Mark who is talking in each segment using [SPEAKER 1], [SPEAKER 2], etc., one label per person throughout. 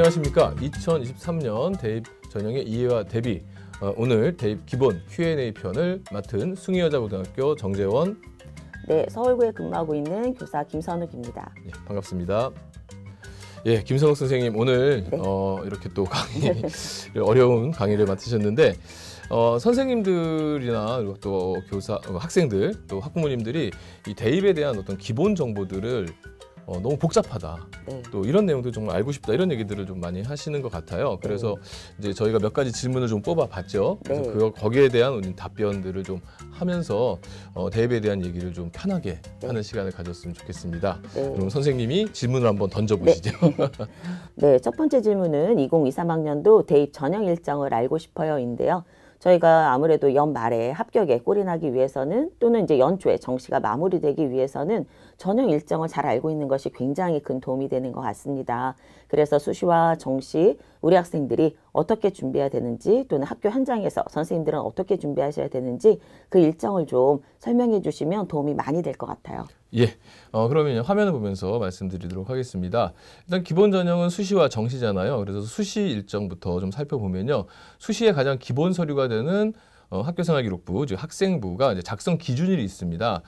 [SPEAKER 1] 안녕하십니까. 2023년 대입 전형의 이해와 대비, 오늘 대입 기본 Q&A 편을 맡은 숭의여자고등학교 정재원.
[SPEAKER 2] 네, 서울구에 근무하고 있는 교사 김선욱입니다.
[SPEAKER 1] 예, 반갑습니다. 예, 김선욱 선생님 오늘
[SPEAKER 2] 네.
[SPEAKER 1] 이렇게 또 강의 어려운 강의를 맡으셨는데 선생님들이나 그리고 또 교사, 학생들, 또 학부모님들이 이 대입에 대한 어떤 기본 정보들을 너무 복잡하다.
[SPEAKER 2] 네.
[SPEAKER 1] 또 이런 내용도 정말 알고 싶다. 이런 얘기들을 좀 많이 하시는 것 같아요. 그래서 이제 저희가 몇 가지 질문을 좀 뽑아봤죠. 그래서
[SPEAKER 2] 네.
[SPEAKER 1] 거기에 대한 답변들을 좀 하면서 대입에 대한 얘기를 좀 편하게 하는 시간을 가졌으면 좋겠습니다.
[SPEAKER 2] 네.
[SPEAKER 1] 그럼 선생님이 질문을 한번 던져보시죠.
[SPEAKER 2] 네, 첫 번째 질문은 2023학년도 대입 전형 일정을 알고 싶어요인데요. 저희가 아무래도 연말에 합격에 꼴이 나기 위해서는 또는 이제 연초에 정시가 마무리되기 위해서는 전형 일정을 잘 알고 있는 것이 굉장히 큰 도움이 되는 것 같습니다. 그래서 수시와 정시 우리 학생들이 어떻게 준비해야 되는지 또는 학교 현장에서 선생님들은 어떻게 준비하셔야 되는지 그 일정을 좀 설명해 주시면 도움이 많이 될 것 같아요.
[SPEAKER 1] 예, 그러면 화면을 보면서 말씀드리도록 하겠습니다. 일단 기본 전형은 수시와 정시잖아요. 그래서 수시 일정부터 좀 살펴보면요. 수시의 가장 기본 서류가 되는 학교생활기록부, 즉 학생부가 이제 작성 기준일이 있습니다.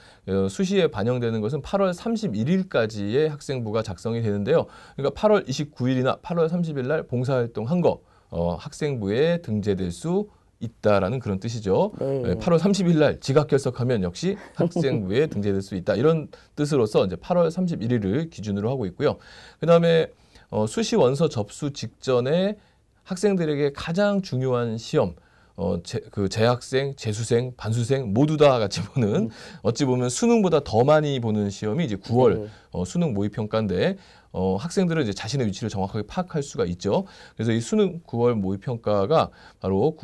[SPEAKER 1] 수시에 반영되는 것은 8월 31일까지의 학생부가 작성이 되는데요. 그러니까 8월 29일이나 8월 30일 날 봉사활동한 거 학생부에 등재될 수 있다라는 그런 뜻이죠.
[SPEAKER 2] 네.
[SPEAKER 1] 8월 30일 날 지각 결석하면 역시 학생부에 등재될 수 있다. 이런 뜻으로서 이제 8월 31일을 기준으로 하고 있고요. 그다음에 수시 원서 접수 직전에 학생들에게 가장 중요한 시험, 그 재학생, 재수생, 반수생 모두 다 같이 보는 어찌 보면 수능보다 더 많이 보는 시험이 이제 9월 수능 모의평가인데 학생들은 이제 자신의 위치를 정확하게 파악할 수가 있죠. 그래서 이 수능 9월 모의평가가 바로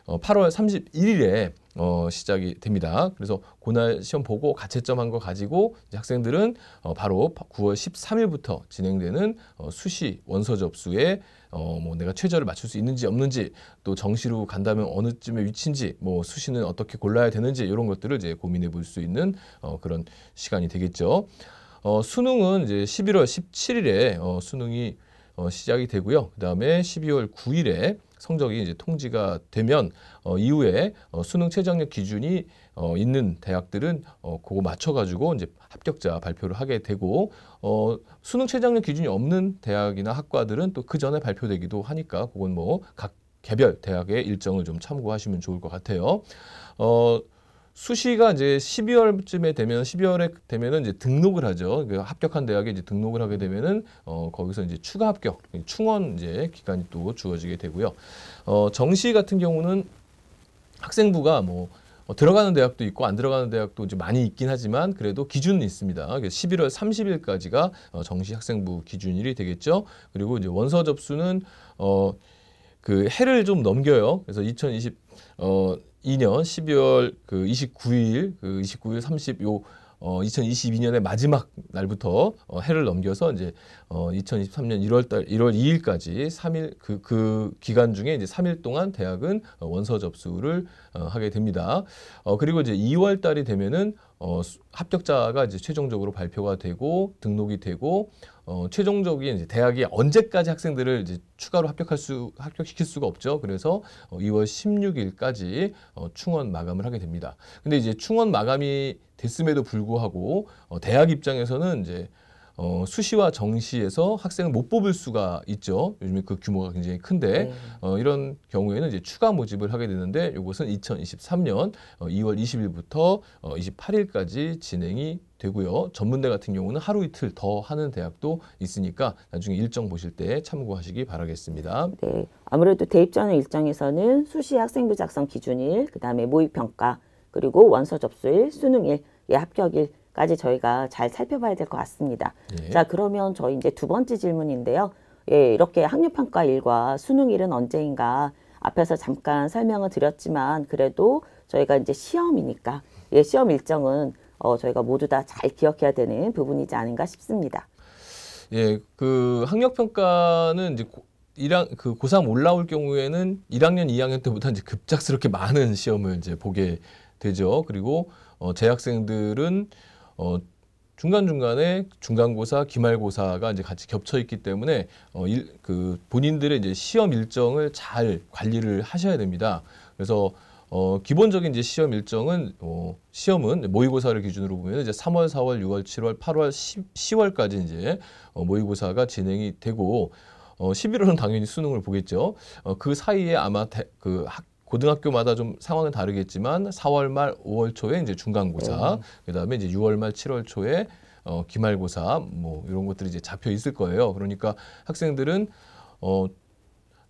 [SPEAKER 1] 8월 31일에 시작이 됩니다. 그래서 그날 시험 보고 가채점 한 거 가지고 이제 학생들은 바로 9월 13일부터 진행되는 수시 원서 접수에 뭐 내가 최저를 맞출 수 있는지 없는지, 또 정시로 간다면 어느쯤의 위치인지, 뭐 수시는 어떻게 골라야 되는지 이런 것들을 이제 고민해 볼 수 있는 그런 시간이 되겠죠. 수능은 이제 11월 17일에 수능이 시작이 되고요. 그다음에 12월 9일에 성적이 이제 통지가 되면 이후에 수능 최저학력 기준이 있는 대학들은 그거 맞춰가지고 이제 합격자 발표를 하게 되고 수능 최저학력 기준이 없는 대학이나 학과들은 또 그 전에 발표되기도 하니까 그건 뭐 각 개별 대학의 일정을 좀 참고하시면 좋을 것 같아요. 수시가 이제 12월쯤에 되면 12월에 되면은 이제 등록을 하죠. 합격한 대학에 이제 등록을 하게 되면은 거기서 이제 추가 합격, 충원 이제 기간이 또 주어지게 되고요. 정시 같은 경우는 학생부가 뭐 들어가는 대학도 있고 안 들어가는 대학도 이제 많이 있긴 하지만 그래도 기준은 있습니다. 11월 30일까지가 정시 학생부 기준일이 되겠죠. 그리고 이제 원서 접수는 그 해를 좀 넘겨요. 그래서 2022년 12월 29일, 30 2022년의 마지막 날부터 해를 넘겨서 이제 2023년 1월 2일까지 3일 그 기간 중에 이제 3일 동안 대학은 원서 접수를 하게 됩니다. 그리고 이제 2월 달이 되면은 합격자가 이제 최종적으로 발표가 되고 등록이 되고 최종적인 이제 대학이 언제까지 학생들을 이제 추가로 합격시킬 수가 없죠. 그래서 2월 16일까지 충원 마감을 하게 됩니다. 근데 이제 충원 마감이 됐음에도 불구하고 대학 입장에서는 이제 수시와 정시에서 학생을 못 뽑을 수가 있죠. 요즘에 그 규모가 굉장히 큰데 이런 경우에는 이제 추가 모집을 하게 되는데 이것은 2023년 2월 20일부터 28일까지 진행이 되고요. 전문대 같은 경우는 하루 이틀 더 하는 대학도 있으니까 나중에 일정 보실 때 참고하시기 바라겠습니다.
[SPEAKER 2] 네, 아무래도 대입 전형 일정에서는 수시 학생부 작성 기준일, 그다음에 모의평가, 그리고 원서 접수일, 수능일, 합격일까지 저희가 잘 살펴봐야 될 것 같습니다.
[SPEAKER 1] 예.
[SPEAKER 2] 자, 그러면 저희 이제 두 번째 질문인데요. 예, 이렇게 학력평가일과 수능일은 언제인가 앞에서 잠깐 설명을 드렸지만 그래도 저희가 이제 시험이니까 시험 일정은 저희가 모두 다 잘 기억해야 되는 부분이지 않은가 싶습니다.
[SPEAKER 1] 예, 그 학력평가는 이제 고3 올라올 경우에는 1학년, 2학년 때보다 이제 급작스럽게 많은 시험을 이제 보게 되죠. 그리고 재학생들은 중간중간에 중간고사, 기말고사가 이제 같이 겹쳐 있기 때문에 본인들의 이제 시험 일정을 잘 관리를 하셔야 됩니다. 그래서 기본적인 이제 시험 일정은 시험은 모의고사를 기준으로 보면 이제 3월, 4월, 6월, 7월, 8월, 10월까지 이제 모의고사가 진행이 되고 11월은 당연히 수능을 보겠죠. 그 사이에 아마 고등학교마다 좀 상황은 다르겠지만 4월 말, 5월 초에 이제 중간고사, 그다음에 이제 6월 말, 7월 초에 기말고사 뭐 이런 것들이 이제 잡혀 있을 거예요. 그러니까 학생들은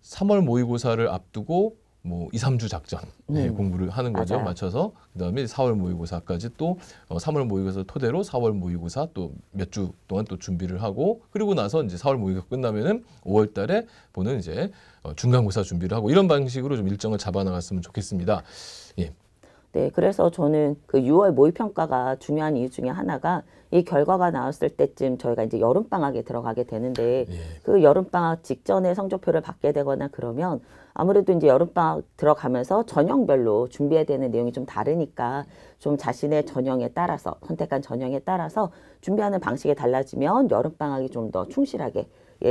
[SPEAKER 1] 3월 모의고사를 앞두고 뭐 2, 3주 작전 공부를 하는 거죠.
[SPEAKER 2] 맞아요.
[SPEAKER 1] 맞춰서 그다음에 4월 모의고사까지 또 3월 모의고사 토대로 4월 모의고사 또 몇 주 동안 또 준비를 하고 그리고 나서 이제 4월 모의고사 끝나면은 5월 달에 보는 이제 중간고사 준비를 하고 이런 방식으로 좀 일정을 잡아 나갔으면 좋겠습니다. 예.
[SPEAKER 2] 네, 그래서 저는 그 6월 모의평가가 중요한 이유 중에 하나가 이 결과가 나왔을 때쯤 저희가 이제 여름방학에 들어가게 되는데 그 여름방학 직전에 성적표를 받게 되거나 그러면 아무래도 이제 여름방학 들어가면서 전형별로 준비해야 되는 내용이 좀 다르니까 좀 자신의 전형에 따라서 선택한 전형에 따라서 준비하는 방식이 달라지면 여름방학이 좀 더 충실하게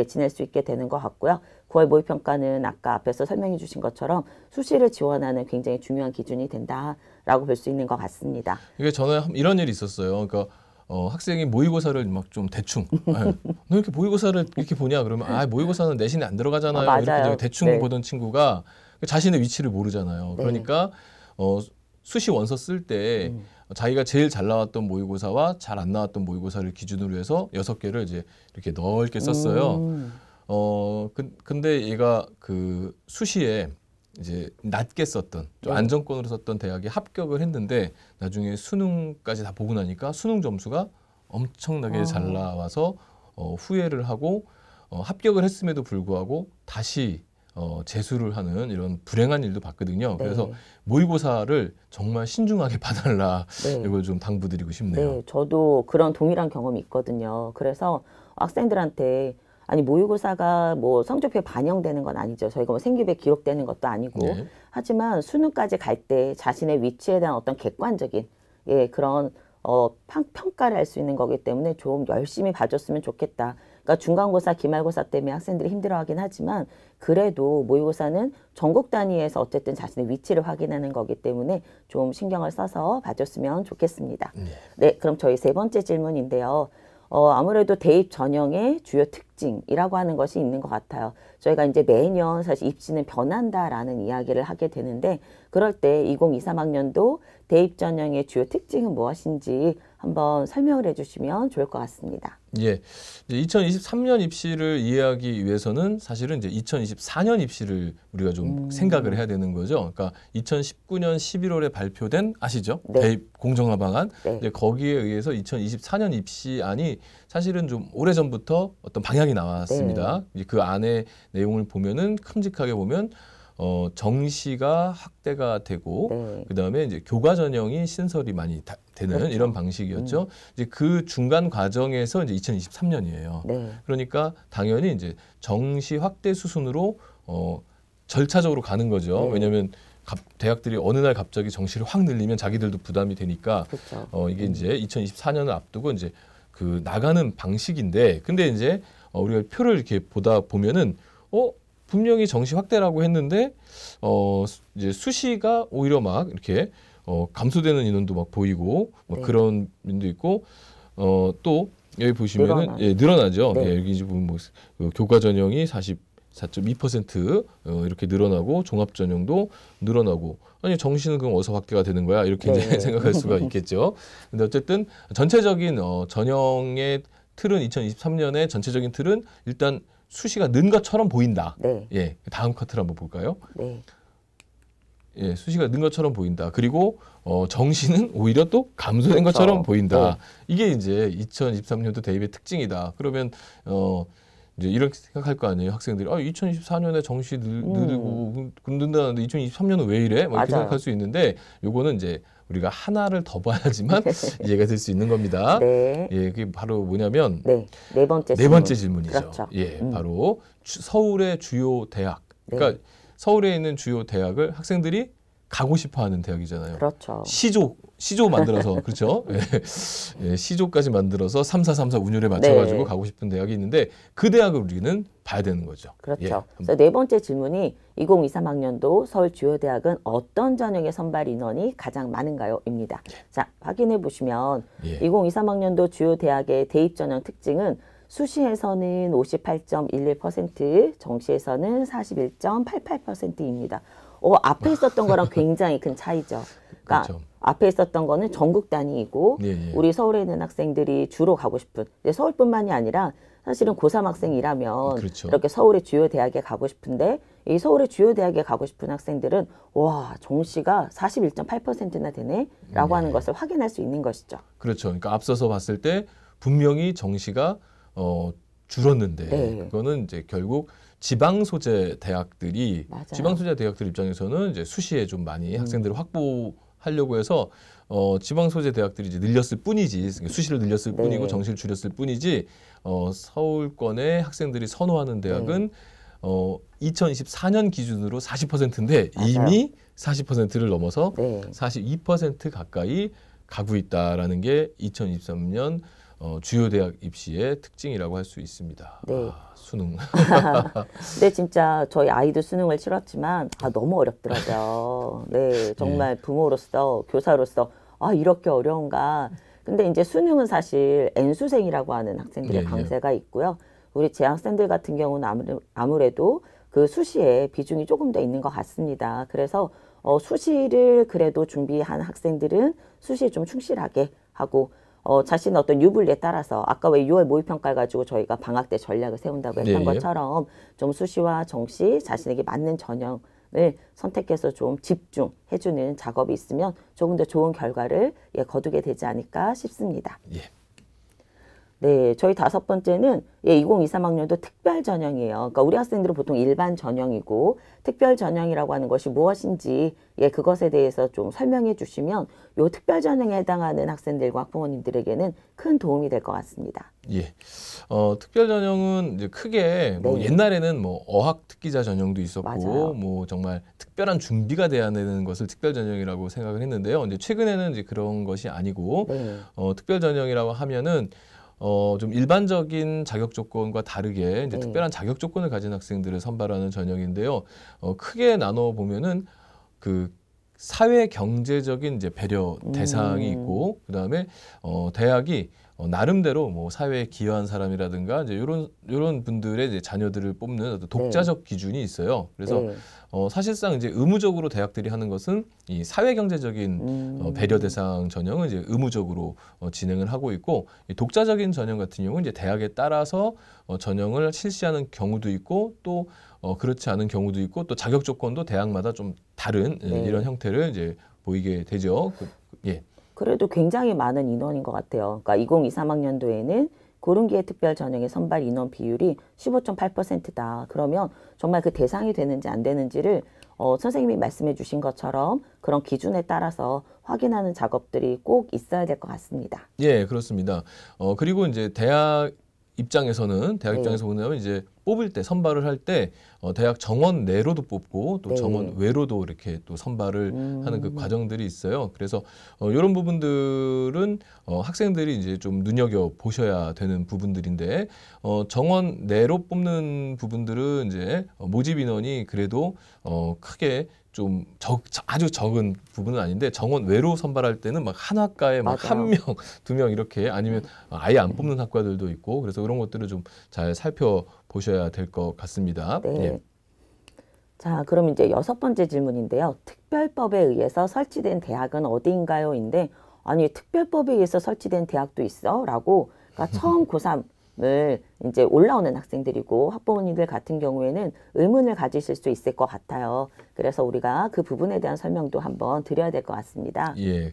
[SPEAKER 2] 지낼 수 있게 되는 것 같고요. 9월 모의평가는 아까 앞에서 설명해 주신 것처럼 수시를 지원하는 굉장히 중요한 기준이 된다라고 볼 수 있는 것 같습니다.
[SPEAKER 1] 이게 저는 이런 일이 있었어요. 그러니까 학생이 모의고사를 막 좀 대충 너 이렇게 모의고사를 이렇게 보냐 그러면 모의고사는 내신에 안 들어가잖아요.
[SPEAKER 2] 맞아요.
[SPEAKER 1] 이렇게 대충 보던 친구가 자신의 위치를 모르잖아요.
[SPEAKER 2] 네.
[SPEAKER 1] 그러니까 수시 원서 쓸 때 자기가 제일 잘 나왔던 모의고사와 잘 안 나왔던 모의고사를 기준으로 해서 6개를 이제 이렇게 넓게 썼어요. 근데 얘가 그 수시에 이제 낮게 썼던 좀 안정권으로 썼던 대학에 합격을 했는데 나중에 수능까지 다 보고 나니까 수능 점수가 엄청나게 잘 나와서 후회를 하고 합격을 했음에도 불구하고 다시 재수를 하는 이런 불행한 일도 봤거든요. 그래서 모의고사를 정말 신중하게 봐달라 이걸 좀 당부드리고 싶네요.
[SPEAKER 2] 네, 저도 그런 동일한 경험이 있거든요. 그래서 학생들한테 아니 모의고사가 뭐 성적표에 반영되는 건 아니죠. 저희가 뭐 생기부에 기록되는 것도 아니고 하지만 수능까지 갈 때 자신의 위치에 대한 어떤 객관적인 그런 평가를 할 수 있는 거기 때문에 좀 열심히 봐줬으면 좋겠다. 그러니까 중간고사, 기말고사 때문에 학생들이 힘들어하긴 하지만 그래도 모의고사는 전국 단위에서 어쨌든 자신의 위치를 확인하는 거기 때문에 좀 신경을 써서 봐줬으면 좋겠습니다. 네, 그럼 저희 3번째 질문인데요. 아무래도 대입 전형의 주요 특징이라고 하는 것이 있는 것 같아요. 저희가 이제 매년 사실 입시는 변한다라는 이야기를 하게 되는데 그럴 때 2023학년도 대입 전형의 주요 특징은 무엇인지 한번 설명을 해주시면 좋을 것 같습니다.
[SPEAKER 1] 예, 이제 2023년 입시를 이해하기 위해서는 사실은 이제 2024년 입시를 우리가 좀 생각을 해야 되는 거죠. 그러니까 2019년 11월에 발표된 아시죠? 대입 공정화 방안. 이제 거기에 의해서 2024년 입시안이 사실은 좀 오래전부터 어떤 방향이 나왔습니다. 이제 그 안에 내용을 보면은 큼직하게 보면 정시가 확대가 되고 그다음에 이제 교과 전형이 신설이 많이 되는 이런 방식이었죠. 이제 그 중간 과정에서 이제 2023년이에요. 그러니까 당연히 이제 정시 확대 수순으로 절차적으로 가는 거죠. 왜냐하면 대학들이 어느 날 갑자기 정시를 확 늘리면 자기들도 부담이 되니까 이게 이제 2024년을 앞두고 이제 그 나가는 방식인데 근데 이제 우리가 표를 이렇게 보다 보면은 분명히 정시 확대라고 했는데 이제 수시가 오히려 막 이렇게 감소되는 인원도 막 보이고 막 그런 면도 있고 또 여기 보시면은 늘어나죠. 여기 이제 보면 뭐 교과 전형이 44.2% 이렇게 늘어나고 종합 전형도 늘어나고 아니 정시는 그럼 어디서 확대가 되는 거야 이렇게 이제 생각할 수가 있겠죠. 근데 어쨌든 전체적인 전형의 틀은 2023년의 전체적인 틀은 일단 수시가 는 것처럼 보인다. 예, 다음 커트를 한번 볼까요? 예, 수시가 는 것처럼 보인다. 그리고 정시는 오히려 또 감소된 것처럼 보인다. 이게 이제 2023년도 대입의 특징이다. 그러면 이제 이렇게 생각할 거 아니에요. 학생들이 2024년에 정시 늘고 는다는데 2023년은 왜 이래? 뭐 이렇게 생각할 수 있는데 요거는 이제 우리가 하나를 더 봐야지만 이해가 될 수 있는 겁니다. 예, 그게 바로 뭐냐면
[SPEAKER 2] 네 번째
[SPEAKER 1] 질문이죠.
[SPEAKER 2] 그렇죠.
[SPEAKER 1] 예, 바로 서울의 주요 대학. 그러니까 서울에 있는 주요 대학을 학생들이 가고 싶어하는 대학이잖아요.
[SPEAKER 2] 그렇죠.
[SPEAKER 1] 시조 만들어서 그렇죠. 예, 예, 시조까지 만들어서 3434 운율에 맞춰가지고
[SPEAKER 2] 네.
[SPEAKER 1] 가고 싶은 대학이 있는데 그 대학을 우리는 봐야 되는 거죠.
[SPEAKER 2] 그렇죠.
[SPEAKER 1] 예.
[SPEAKER 2] 그래서 네 번째 질문이 2023학년도 서울 주요 대학은 어떤 전형의 선발 인원이 가장 많은가요?입니다. 자, 확인해 보시면
[SPEAKER 1] 예.
[SPEAKER 2] 2023학년도 주요 대학의 대입 전형 특징은 수시에서는 58.11%, 정시에서는 41.88%입니다. 앞에 있었던 거랑 굉장히 큰 차이죠. 그러니까
[SPEAKER 1] 그렇죠.
[SPEAKER 2] 앞에 있었던 거는 전국 단위이고
[SPEAKER 1] 예, 예.
[SPEAKER 2] 우리 서울에 있는 학생들이 주로 가고 싶은 서울뿐만이 아니라 사실은 고3 학생이라면
[SPEAKER 1] 그렇죠.
[SPEAKER 2] 이렇게 서울의 주요 대학에 가고 싶은데 이 서울의 주요 대학에 가고 싶은 학생들은 와 정시가 41.8%나 되네 라고 하는 것을 확인할 수 있는 것이죠.
[SPEAKER 1] 그렇죠. 그러니까 앞서서 봤을 때 분명히 정시가 줄었는데
[SPEAKER 2] 네.
[SPEAKER 1] 그거는 이제 결국 지방 소재 대학들이
[SPEAKER 2] 맞아요.
[SPEAKER 1] 지방 소재 대학들 입장에서는 이제 수시에 좀 많이 학생들을 확보하려고 해서 지방 소재 대학들이 이제 늘렸을 뿐이지 수시를 늘렸을
[SPEAKER 2] 네.
[SPEAKER 1] 뿐이고 정시를 줄였을 뿐이지 서울권의 학생들이 선호하는 대학은 2024년 기준으로 40%인데
[SPEAKER 2] 맞아요.
[SPEAKER 1] 이미 40%를 넘어서
[SPEAKER 2] 네.
[SPEAKER 1] 42% 가까이 가고 있다라는 게 2023년 주요 대학 입시의 특징이라고 할 수 있습니다.
[SPEAKER 2] 네.
[SPEAKER 1] 수능.
[SPEAKER 2] 근데 진짜 저희 아이도 수능을 치렀지만 너무 어렵더라고요. 네, 정말 부모로서 교사로서 이렇게 어려운가. 근데 이제 수능은 사실 N수생이라고 하는 학생들의
[SPEAKER 1] 예,
[SPEAKER 2] 강세가 있고요. 우리 재학생들 같은 경우는 아무래도 그 수시에 비중이 조금 더 있는 것 같습니다. 그래서 수시를 그래도 준비한 학생들은 수시에 좀 충실하게 하고 자신의 어떤 유불리에 따라서 아까 왜 6월 모의평가를 가지고 저희가 방학 때 전략을 세운다고 했던
[SPEAKER 1] 네.
[SPEAKER 2] 것처럼 좀 수시와 정시 자신에게 맞는 전형을 선택해서 좀 집중해주는 작업이 있으면 조금 더 좋은 결과를 거두게 되지 않을까 싶습니다.
[SPEAKER 1] 예.
[SPEAKER 2] 네, 저희 다섯 번째는 2023학년도 특별 전형이에요. 그러니까 우리 학생들은 보통 일반 전형이고 특별 전형이라고 하는 것이 무엇인지 그것에 대해서 좀 설명해 주시면 요 특별 전형에 해당하는 학생들과 학부모님들에게는 큰 도움이 될 것 같습니다.
[SPEAKER 1] 예. 특별 전형은 이제 크게 뭐
[SPEAKER 2] 네.
[SPEAKER 1] 옛날에는 뭐 어학 특기자 전형도 있었고
[SPEAKER 2] 맞아요.
[SPEAKER 1] 뭐 정말 특별한 준비가 돼야 되는 것을 특별 전형이라고 생각을 했는데요. 이제 최근에는 이제 그런 것이 아니고
[SPEAKER 2] 네.
[SPEAKER 1] 특별 전형이라고 하면은 좀 일반적인 자격 조건과 다르게 이제
[SPEAKER 2] 네.
[SPEAKER 1] 특별한 자격 조건을 가진 학생들을 선발하는 전형인데요. 크게 나눠 보면은 그 사회 경제적인 이제 배려 대상이 있고 그다음에 대학이 나름대로 뭐 사회에 기여한 사람이라든가 이제 요런 분들의 이제 자녀들을 뽑는 어떤 독자적 기준이 있어요. 그래서
[SPEAKER 2] 네.
[SPEAKER 1] 사실상 이제 의무적으로 대학들이 하는 것은 이 사회 경제적인 배려 대상 전형은 이제 의무적으로 진행을 하고 있고 이 독자적인 전형 같은 경우는 이제 대학에 따라서 전형을 실시하는 경우도 있고 또 그렇지 않은 경우도 있고 또 자격 조건도 대학마다 좀 다른
[SPEAKER 2] 네.
[SPEAKER 1] 이런 형태를 이제 보이게 되죠. 예.
[SPEAKER 2] 그래도 굉장히 많은 인원인 것 같아요. 그러니까 2023학년도에는 고른기회 특별 전형의 선발 인원 비율이 15.8%다. 그러면 정말 그 대상이 되는지 안 되는지를 선생님이 말씀해 주신 것처럼 그런 기준에 따라서 확인하는 작업들이 꼭 있어야 될 것 같습니다.
[SPEAKER 1] 예, 그렇습니다. 그리고 이제 대학 입장에서
[SPEAKER 2] 네.
[SPEAKER 1] 보면 이제 뽑을 때 선발을 할 때 대학 정원 내로도 뽑고 또
[SPEAKER 2] 네.
[SPEAKER 1] 정원 외로도 이렇게 또 선발을 하는 그 과정들이 있어요. 그래서 이런 부분들은 학생들이 이제 좀 눈여겨 보셔야 되는 부분들인데 정원 내로 뽑는 부분들은 이제 모집 인원이 그래도 크게 좀 아주 적은 부분은 아닌데 정원 외로 선발할 때는 막 한 학과에 막
[SPEAKER 2] 맞아요.
[SPEAKER 1] 한 명, 두 명 이렇게 아니면 아예 안 뽑는 학과들도 있고 그래서 그런 것들을 좀 잘 살펴보셔야 될 것 같습니다.
[SPEAKER 2] 네.
[SPEAKER 1] 예.
[SPEAKER 2] 자, 그럼 이제 여섯 번째 질문인데요. 특별법에 의해서 설치된 대학은 어디인가요?인데 아니 특별법에 의해서 설치된 대학도 있어? 라고 그러니까 처음 고3을 이제 올라오는 학생들이고 학부모님들 같은 경우에는 의문을 가지실 수 있을 것 같아요. 그래서 우리가 그 부분에 대한 설명도 한번 드려야 될 것 같습니다.
[SPEAKER 1] 예.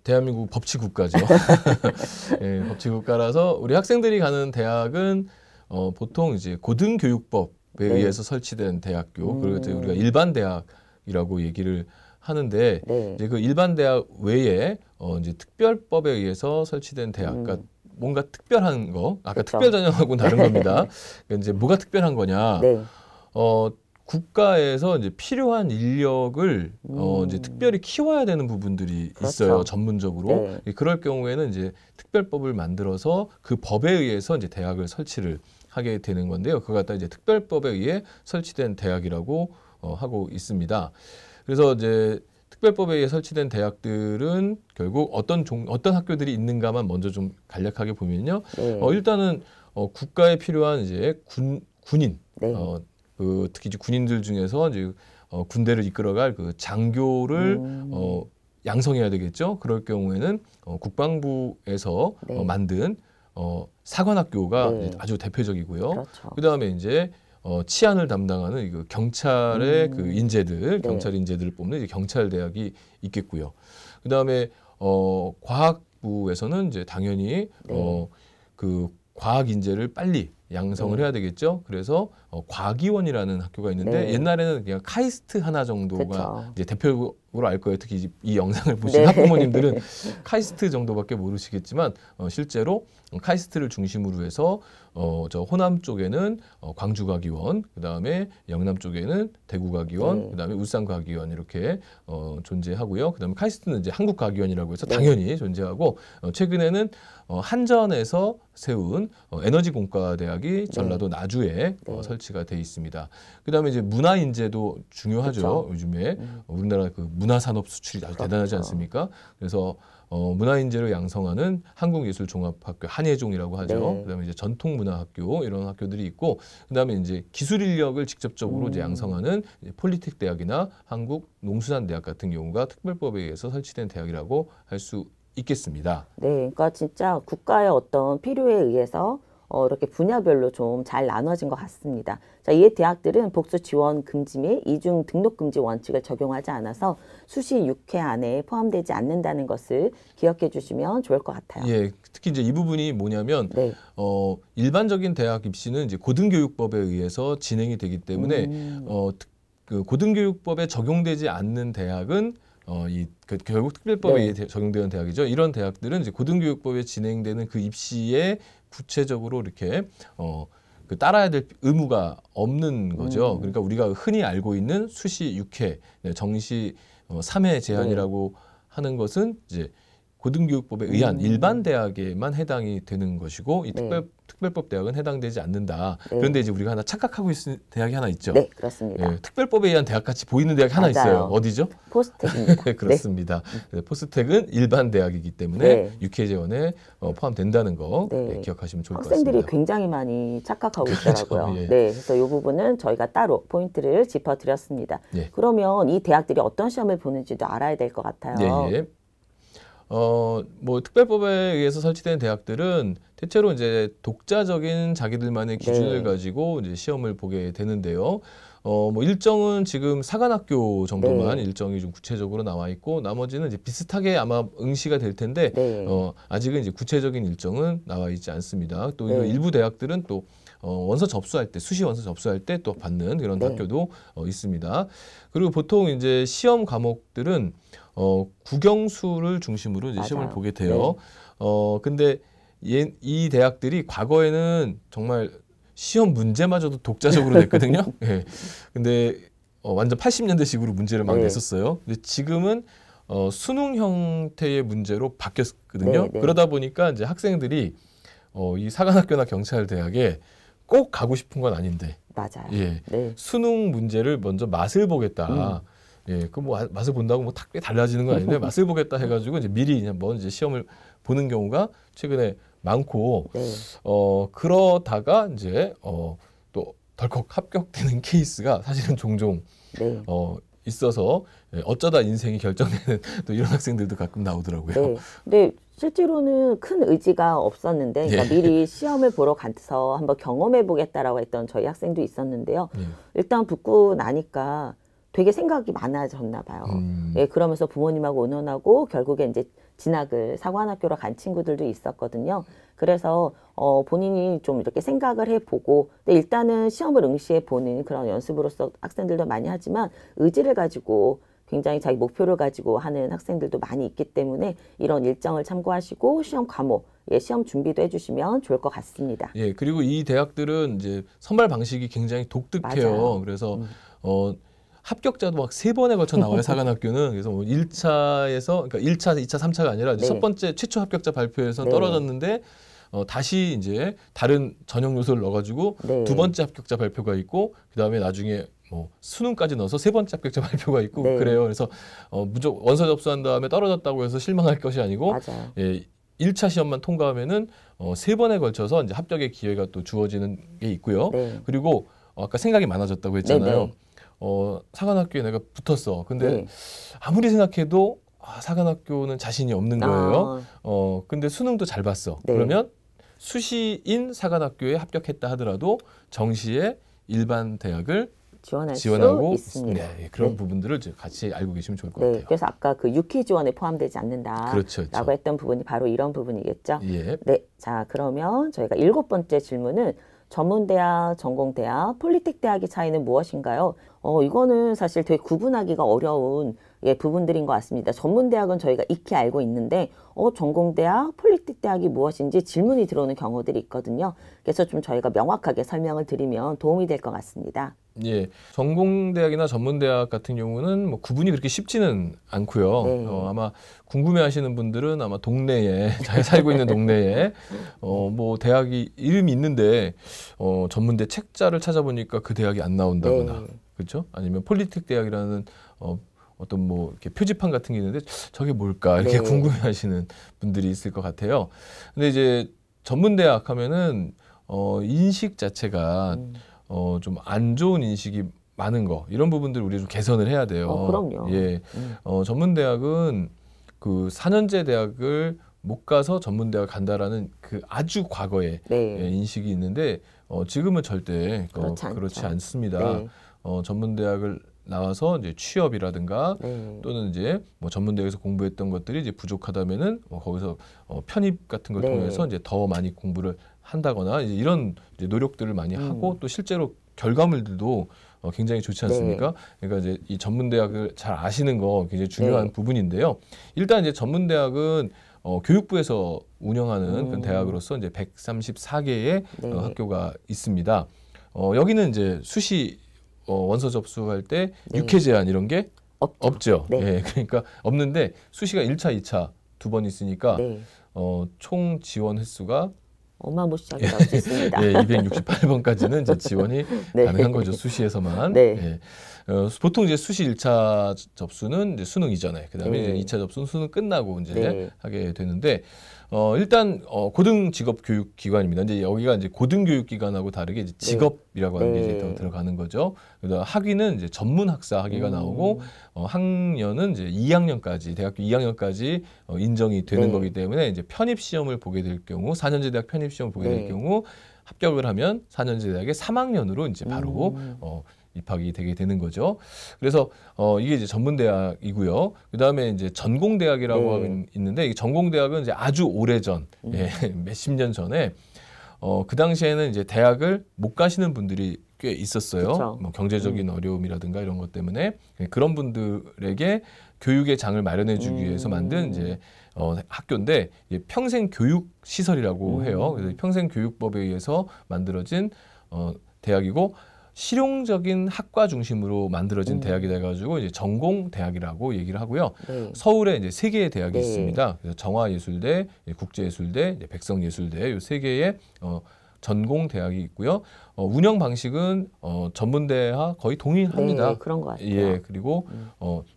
[SPEAKER 1] 대한민국 법치국가죠. 예, 법치국가라서 우리 학생들이 가는 대학은 보통 이제 고등교육법에 의해서 설치된 대학교 그리고 이제 우리가 일반 대학이라고 얘기를 하는데
[SPEAKER 2] 네.
[SPEAKER 1] 이제 그 일반 대학 외에 이제 특별법에 의해서 설치된 대학, 그러니까 뭔가 특별한 거, 아까
[SPEAKER 2] 그쵸.
[SPEAKER 1] 특별 전형하고는 다른 겁니다. 그러니까 이제 뭐가 특별한 거냐?
[SPEAKER 2] 네.
[SPEAKER 1] 국가에서 이제 필요한 인력을 이제 특별히 키워야 되는 부분들이
[SPEAKER 2] 그렇죠.
[SPEAKER 1] 있어요. 전문적으로.
[SPEAKER 2] 네.
[SPEAKER 1] 그럴 경우에는 이제 특별법을 만들어서 그 법에 의해서 이제 대학을 설치를 하게 되는 건데요. 그거 갖다 이제 특별법에 의해 설치된 대학이라고 하고 있습니다. 그래서 이제 특별법에 의해 설치된 대학들은 결국 어떤 학교들이 있는가만 먼저 좀 간략하게 보면요.
[SPEAKER 2] 네.
[SPEAKER 1] 일단은 국가에 필요한 이제 군인,
[SPEAKER 2] 네.
[SPEAKER 1] 특히 이제 군인들 중에서 이제 군대를 이끌어갈 그 장교를 양성해야 되겠죠. 그럴 경우에는 국방부에서
[SPEAKER 2] 네.
[SPEAKER 1] 만든 사관학교가
[SPEAKER 2] 네.
[SPEAKER 1] 이제 아주 대표적이고요.
[SPEAKER 2] 그렇죠.
[SPEAKER 1] 그다음에 이제 치안을 담당하는 그 경찰의 그 인재들,
[SPEAKER 2] 네.
[SPEAKER 1] 경찰 인재들을 뽑는 이제 경찰대학이 있겠고요. 그다음에 과학부에서는 이제 당연히
[SPEAKER 2] 네.
[SPEAKER 1] 그 과학 인재를 빨리 양성을
[SPEAKER 2] 네.
[SPEAKER 1] 해야 되겠죠. 그래서 과기원이라는 학교가 있는데
[SPEAKER 2] 네.
[SPEAKER 1] 옛날에는 그냥 카이스트 하나 정도가
[SPEAKER 2] 그쵸.
[SPEAKER 1] 이제 대표로 알 거예요. 특히 이 영상을 보신
[SPEAKER 2] 네.
[SPEAKER 1] 학부모님들은 카이스트 정도밖에 모르시겠지만 실제로 카이스트를 중심으로 해서 저 호남 쪽에는 광주과기원, 그다음에 영남 쪽에는 대구과기원,
[SPEAKER 2] 네.
[SPEAKER 1] 그다음에 울산과기원 이렇게 존재하고요. 그다음에 카이스트는 이제 한국과기원이라고 해서
[SPEAKER 2] 네.
[SPEAKER 1] 당연히 존재하고 최근에는 한전에서 세운 에너지공과대학이 전라도 나주에
[SPEAKER 2] 네.
[SPEAKER 1] 설치가 돼 있습니다. 그다음에 이제 문화 인재도 중요하죠.
[SPEAKER 2] 그쵸.
[SPEAKER 1] 요즘에 우리나라 그 문화산업 수출이 아주 대단하지
[SPEAKER 2] 그렇죠.
[SPEAKER 1] 않습니까? 그래서 문화 인재를 양성하는 한국예술종합학교 한예종이라고 하죠.
[SPEAKER 2] 네.
[SPEAKER 1] 그다음에 이제 전통문화학교 이런 학교들이 있고 그다음에 이제 기술 인력을 직접적으로 이제 양성하는 이제 폴리텍 대학이나 한국농수산대학 같은 경우가 특별법에 의해서 설치된 대학이라고 할 수 있겠습니다.
[SPEAKER 2] 네, 그러니까 진짜 국가의 어떤 필요에 의해서 이렇게 분야별로 좀 잘 나눠진 것 같습니다. 자, 이에 대학들은 복수 지원 금지 및 이중 등록 금지 원칙을 적용하지 않아서 수시 6회 안에 포함되지 않는다는 것을 기억해 주시면 좋을 것 같아요.
[SPEAKER 1] 예, 특히 이제 이 부분이 뭐냐면
[SPEAKER 2] 네.
[SPEAKER 1] 일반적인 대학 입시는 이제 고등교육법에 의해서 진행이 되기 때문에 그 고등교육법에 적용되지 않는 대학은 결국 특별법에
[SPEAKER 2] 네.
[SPEAKER 1] 의해 적용되는 대학이죠. 이런 대학들은 이제 고등교육법에 진행되는 그 입시에 구체적으로 이렇게 그 따라야 될 의무가 없는 거죠. 그러니까 우리가 흔히 알고 있는 수시 6회, 정시 3회 제한이라고 하는 것은 이제 고등교육법에 의한 일반 대학에만 해당이 되는 것이고 이
[SPEAKER 2] 네.
[SPEAKER 1] 특별법 대학은 해당되지 않는다.
[SPEAKER 2] 네.
[SPEAKER 1] 그런데 이제 우리가 하나 착각하고 있는 대학이 하나 있죠.
[SPEAKER 2] 네, 그렇습니다.
[SPEAKER 1] 예, 특별법에 의한 대학 같이 보이는 대학이 하나
[SPEAKER 2] 맞아요.
[SPEAKER 1] 있어요. 어디죠?
[SPEAKER 2] 포스텍입니다.
[SPEAKER 1] 네, 그렇습니다. 포스텍은 일반 대학이기 때문에
[SPEAKER 2] 네.
[SPEAKER 1] UK 재원에 포함된다는 거
[SPEAKER 2] 네.
[SPEAKER 1] 기억하시면 좋을 것
[SPEAKER 2] 학생들이
[SPEAKER 1] 같습니다.
[SPEAKER 2] 굉장히 많이 착각하고
[SPEAKER 1] 그렇죠.
[SPEAKER 2] 있더라고요.
[SPEAKER 1] 예.
[SPEAKER 2] 네, 그래서 이 부분은 저희가 따로 포인트를 짚어드렸습니다.
[SPEAKER 1] 예.
[SPEAKER 2] 그러면 이 대학들이 어떤 시험을 보는지도 알아야 될 것 같아요.
[SPEAKER 1] 예, 예. 뭐 특별법에 의해서 설치된 대학들은 대체로 이제 독자적인 자기들만의 기준을
[SPEAKER 2] 네.
[SPEAKER 1] 가지고 이제 시험을 보게 되는데요. 뭐 일정은 지금 사관학교 정도만
[SPEAKER 2] 네.
[SPEAKER 1] 일정이 좀 구체적으로 나와 있고 나머지는 이제 비슷하게 아마 응시가 될 텐데
[SPEAKER 2] 네.
[SPEAKER 1] 아직은 이제 구체적인 일정은 나와 있지 않습니다. 또
[SPEAKER 2] 네.
[SPEAKER 1] 일부 대학들은 또 원서 접수할 때 수시 원서 접수할 때 또 받는 그런
[SPEAKER 2] 네.
[SPEAKER 1] 학교도 있습니다. 그리고 보통 이제 시험 과목들은 국영수를 중심으로 이제 시험을
[SPEAKER 2] 맞아요.
[SPEAKER 1] 보게 돼요. 근데 이 대학들이 과거에는 정말 시험 문제마저도 독자적으로 냈거든요. 예. 근데 완전 80년대식으로 문제를 막
[SPEAKER 2] 네.
[SPEAKER 1] 냈었어요. 근데 지금은 수능 형태의 문제로 바뀌었거든요.
[SPEAKER 2] 네, 네.
[SPEAKER 1] 그러다 보니까 이제 학생들이 이 사관학교나 경찰대학에 꼭 가고 싶은 건 아닌데,
[SPEAKER 2] 맞아요.
[SPEAKER 1] 예.
[SPEAKER 2] 네.
[SPEAKER 1] 수능 문제를 먼저 맛을 보겠다. 예, 그 뭐 맛을 본다고 뭐 탁 달라지는 건 아닌데 맛을 보겠다 해가지고 이제 미리 그냥 먼저 시험을 보는 경우가 최근에 많고,
[SPEAKER 2] 네.
[SPEAKER 1] 그러다가 이제 또 덜컥 합격되는 케이스가 사실은 종종
[SPEAKER 2] 네.
[SPEAKER 1] 있어서 어쩌다 인생이 결정되는 또 이런 학생들도 가끔 나오더라고요.
[SPEAKER 2] 네. 근데 실제로는 큰 의지가 없었는데, 그러니까
[SPEAKER 1] 예.
[SPEAKER 2] 미리 시험을 보러 가서 한번 경험해 보겠다라고 했던 저희 학생도 있었는데요.
[SPEAKER 1] 예.
[SPEAKER 2] 일단 붙고 나니까 되게 생각이 많아졌나 봐요. 예, 그러면서 부모님하고 의논하고 결국에 이제 진학을 사관학교로 간 친구들도 있었거든요. 그래서 본인이 좀 이렇게 생각을 해보고, 근데 일단은 시험을 응시해 보는 그런 연습으로서 학생들도 많이 하지만 의지를 가지고 굉장히 자기 목표를 가지고 하는 학생들도 많이 있기 때문에 이런 일정을 참고하시고 시험 과목, 시험 준비도 해주시면 좋을 것 같습니다.
[SPEAKER 1] 예, 그리고 이 대학들은 이제 선발 방식이 굉장히 독특해요.
[SPEAKER 2] 맞아요.
[SPEAKER 1] 그래서 합격자도 막 3번에 걸쳐 나와요, 사관학교는. 그래서 뭐 1차에서, 그러니까 1차, 2차, 3차가 아니라
[SPEAKER 2] 네.
[SPEAKER 1] 첫 번째 최초 합격자 발표에서
[SPEAKER 2] 네.
[SPEAKER 1] 떨어졌는데, 다시 이제 다른 전형 요소를 넣어가지고
[SPEAKER 2] 네.
[SPEAKER 1] 2번째 합격자 발표가 있고, 그 다음에 나중에 뭐 수능까지 넣어서 3번째 합격자 발표가 있고
[SPEAKER 2] 네.
[SPEAKER 1] 그래요. 그래서 무조건 원서 접수한 다음에 떨어졌다고 해서 실망할 것이 아니고,
[SPEAKER 2] 맞아요.
[SPEAKER 1] 예, 1차 시험만 통과하면은 3번에 걸쳐서 이제 합격의 기회가 또 주어지는 게 있고요.
[SPEAKER 2] 네.
[SPEAKER 1] 그리고 아까 생각이 많아졌다고 했잖아요.
[SPEAKER 2] 네, 네.
[SPEAKER 1] 사관학교에 내가 붙었어. 근데
[SPEAKER 2] 네.
[SPEAKER 1] 아무리 생각해도 사관학교는 자신이 없는 거예요.
[SPEAKER 2] 아,
[SPEAKER 1] 근데 수능도 잘 봤어.
[SPEAKER 2] 네.
[SPEAKER 1] 그러면 수시인 사관학교에 합격했다 하더라도 정시에 일반 대학을
[SPEAKER 2] 지원할
[SPEAKER 1] 지원하고
[SPEAKER 2] 수 있습니다.
[SPEAKER 1] 네, 그런
[SPEAKER 2] 네.
[SPEAKER 1] 부분들을 이제 같이 알고 계시면 좋을 것
[SPEAKER 2] 네,
[SPEAKER 1] 같아요.
[SPEAKER 2] 그래서 아까 그 6기 지원에 포함되지 않는다라고
[SPEAKER 1] 그렇죠, 그렇죠.
[SPEAKER 2] 했던 부분이 바로 이런 부분이겠죠.
[SPEAKER 1] 예.
[SPEAKER 2] 네, 자 그러면 저희가 7번째 질문은 전문대학, 전공대학, 폴리텍 대학의 차이는 무엇인가요? 이거는 사실 되게 구분하기가 어려운 부분들인 것 같습니다. 전문대학은 저희가 익히 알고 있는데 전공대학, 폴리텍 대학이 무엇인지 질문이 들어오는 경우들이 있거든요. 그래서 좀 저희가 명확하게 설명을 드리면 도움이 될 것 같습니다.
[SPEAKER 1] 예, 전공대학이나 전문대학 같은 경우는 뭐 구분이 그렇게 쉽지는 않고요.
[SPEAKER 2] 네.
[SPEAKER 1] 아마 궁금해하시는 분들은 아마 동네에 자기 살고 있는 동네에 뭐 대학이 이름이 있는데 전문대 책자를 찾아보니까 그 대학이 안 나온다거나,
[SPEAKER 2] 네.
[SPEAKER 1] 그렇죠? 아니면 폴리텍 대학이라는 어떤 뭐 이렇게 표지판 같은 게 있는데 저게 뭘까 이렇게
[SPEAKER 2] 네.
[SPEAKER 1] 궁금해하시는 분들이 있을 것 같아요. 근데 이제 전문대학 하면은 인식 자체가 좀 안 좋은 인식이 많은 거, 이런 부분들 우리 좀 개선을 해야 돼요.
[SPEAKER 2] 그럼요.
[SPEAKER 1] 예, 전문대학은 그 4년제 대학을 못 가서 전문대학 간다라는 그 아주 과거의
[SPEAKER 2] 네.
[SPEAKER 1] 인식이 있는데 지금은 절대
[SPEAKER 2] 그렇지 않죠.
[SPEAKER 1] 않습니다.
[SPEAKER 2] 네.
[SPEAKER 1] 전문대학을 나와서 이제 취업이라든가
[SPEAKER 2] 네.
[SPEAKER 1] 또는 이제 뭐 전문대학에서 공부했던 것들이 이제 부족하다면은 거기서 편입 같은 걸
[SPEAKER 2] 네.
[SPEAKER 1] 통해서 이제 더 많이 공부를 한다거나 이제 이런 이제 노력들을 많이 하고 또 실제로 결과물들도 굉장히 좋지 않습니까? 그러니까 이제 이 전문대학을 잘 아시는 거 굉장히 중요한
[SPEAKER 2] 네.
[SPEAKER 1] 부분인데요. 일단 이제 전문대학은 교육부에서 운영하는 그런 대학으로서 이제 134개의
[SPEAKER 2] 네.
[SPEAKER 1] 학교가 있습니다. 여기는 이제 수시 원서 접수할 때
[SPEAKER 2] 네.
[SPEAKER 1] 육회 제한 이런 게 없죠.
[SPEAKER 2] 네.
[SPEAKER 1] 예, 그러니까 없는데 수시가 1차, 2차 두 번 있으니까
[SPEAKER 2] 네.
[SPEAKER 1] 총 지원 횟수가
[SPEAKER 2] 어마무시하게 나올 수 있습니다.
[SPEAKER 1] 예, 268번까지는 이제 지원이
[SPEAKER 2] 네.
[SPEAKER 1] 가능한 거죠. 수시에서만.
[SPEAKER 2] 네.
[SPEAKER 1] 예. 보통 이제 수시 1차 접수는 이제 수능 이전에, 그다음에
[SPEAKER 2] 네.
[SPEAKER 1] 이제 2차 접수는 수능 끝나고 이제
[SPEAKER 2] 네.
[SPEAKER 1] 하게 되는데 일단 고등직업교육기관입니다. 이제 여기가 이제 고등교육기관하고 다르게 이제 직업이라고 하는 게
[SPEAKER 2] 네.
[SPEAKER 1] 이제 더 들어가는 거죠. 그다음 학위는 이제 전문학사 학위가 나오고 학년은 이제 2학년까지 대학교 2학년까지 인정이 되는
[SPEAKER 2] 네.
[SPEAKER 1] 거기 때문에 이제 편입 시험을 보게 될 경우 4년제 대학 편입 시험을 보게
[SPEAKER 2] 네.
[SPEAKER 1] 될 경우 합격을 하면 4년제 대학의 3학년으로 이제 바로 입학이 되게 되는 거죠. 그래서 이게 이제 전문대학이고요. 그 다음에 이제 전공대학이라고
[SPEAKER 2] 네.
[SPEAKER 1] 하면 있는데 이 전공대학은 이제 아주 오래전, 예, 몇십 년 전에 그 당시에는 이제 대학을 못 가시는 분들이 꽤 있었어요.
[SPEAKER 2] 그쵸.
[SPEAKER 1] 뭐 경제적인 어려움이라든가 이런 것 때문에 그런 분들에게 교육의 장을 마련해 주기 위해서 만든 이제 학교인데 평생 교육 시설이라고 해요. 그래서 평생 교육법에 의해서 만들어진 대학이고 실용적인 학과 중심으로 만들어진 대학이 돼가지고 이제 전공 대학이라고 얘기를 하고요.
[SPEAKER 2] 네.
[SPEAKER 1] 서울에 이제 3개의 대학이
[SPEAKER 2] 네.
[SPEAKER 1] 있습니다. 그래서 정화예술대, 국제예술대, 백성예술대 이 3개의 전공 대학이 있고요. 운영 방식은 전문대와 거의 동일합니다.
[SPEAKER 2] 네, 그런 것 같아요.
[SPEAKER 1] 예, 그리고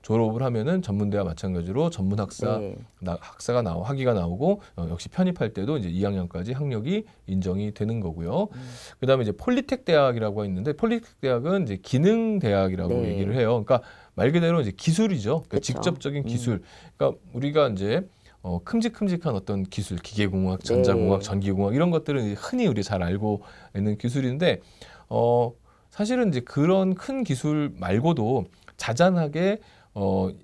[SPEAKER 1] 졸업을 하면은 전문대와 마찬가지로 전문학사
[SPEAKER 2] 네.
[SPEAKER 1] 학사가 학위가 나오고 역시 편입할 때도 이제 2학년까지 학력이 인정이 되는 거고요. 그다음에 이제 폴리텍 대학이라고 있는데 폴리텍 대학은 이제 기능 대학이라고
[SPEAKER 2] 네.
[SPEAKER 1] 얘기를 해요. 그러니까 말 그대로 이제 기술이죠. 그러니까
[SPEAKER 2] 그쵸.
[SPEAKER 1] 직접적인 기술. 그러니까 우리가 이제 큼직큼직한 어떤 기술, 기계공학, 전자공학,
[SPEAKER 2] 네.
[SPEAKER 1] 전기공학 이런 것들은 흔히 우리 잘 알고 있는 기술인데 사실은 이제 그런 큰 기술 말고도 자잘하게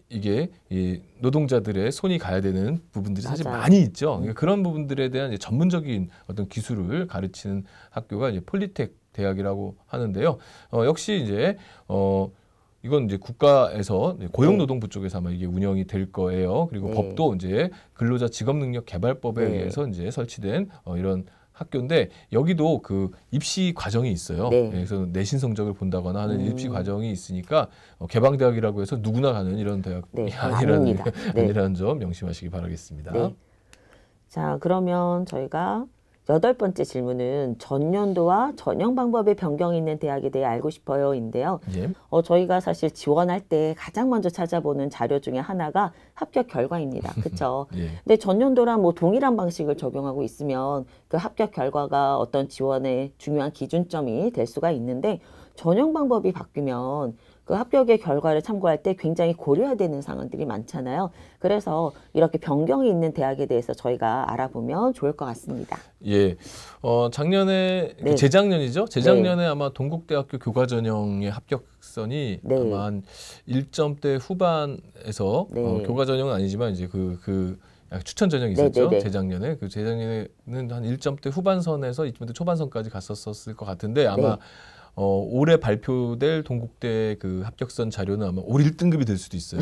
[SPEAKER 1] 이게 이 노동자들의 손이 가야 되는 부분들이 사실
[SPEAKER 2] 맞아요.
[SPEAKER 1] 많이 있죠. 그러니까 그런 부분들에 대한 이제 전문적인 어떤 기술을 가르치는 학교가 이제 폴리텍 대학이라고 하는데요. 역시 이제 이건 이제 국가에서 고용노동부 쪽에서 아마 이게 운영이 될 거예요. 그리고
[SPEAKER 2] 네.
[SPEAKER 1] 법도 이제 근로자 직업능력 개발법에
[SPEAKER 2] 네.
[SPEAKER 1] 의해서 이제 설치된 이런 학교인데 여기도 그 입시 과정이 있어요.
[SPEAKER 2] 네.
[SPEAKER 1] 그래서 내신 성적을 본다거나 하는 입시 과정이 있으니까 개방대학이라고 해서 누구나 가는 이런 대학이
[SPEAKER 2] 네,
[SPEAKER 1] 아니라는,
[SPEAKER 2] 네.
[SPEAKER 1] 아니라는 점 명심하시기 바라겠습니다.
[SPEAKER 2] 네. 자, 그러면 저희가 8번째 질문은 전년도와 전형 방법의 변경이 있는 대학에 대해 알고 싶어요인데요.
[SPEAKER 1] 예.
[SPEAKER 2] 저희가 사실 지원할 때 가장 먼저 찾아보는 자료 중에 하나가 합격 결과입니다. 그렇죠?
[SPEAKER 1] 예.
[SPEAKER 2] 근데 전년도랑 뭐 동일한 방식을 적용하고 있으면 그 합격 결과가 어떤 지원의 중요한 기준점이 될 수가 있는데 전형 방법이 바뀌면 그 합격의 결과를 참고할 때 굉장히 고려해야 되는 상황들이 많잖아요. 그래서 이렇게 변경이 있는 대학에 대해서 저희가 알아보면 좋을 것 같습니다.
[SPEAKER 1] 예. 작년에,
[SPEAKER 2] 네.
[SPEAKER 1] 재작년이죠? 재작년에 아마 동국대학교 교과전형의 합격선이
[SPEAKER 2] 네.
[SPEAKER 1] 아마 한 1점대 후반에서,
[SPEAKER 2] 네.
[SPEAKER 1] 교과전형은 아니지만 이제 추천전형이 있었죠.
[SPEAKER 2] 네.
[SPEAKER 1] 재작년에. 재작년에는 한 1점대 후반선에서 2점대 초반선까지 갔었을 것 같은데 아마
[SPEAKER 2] 네.
[SPEAKER 1] 올해 발표될 동국대 그 합격선 자료는 아마 올 1등급이 될 수도 있어요.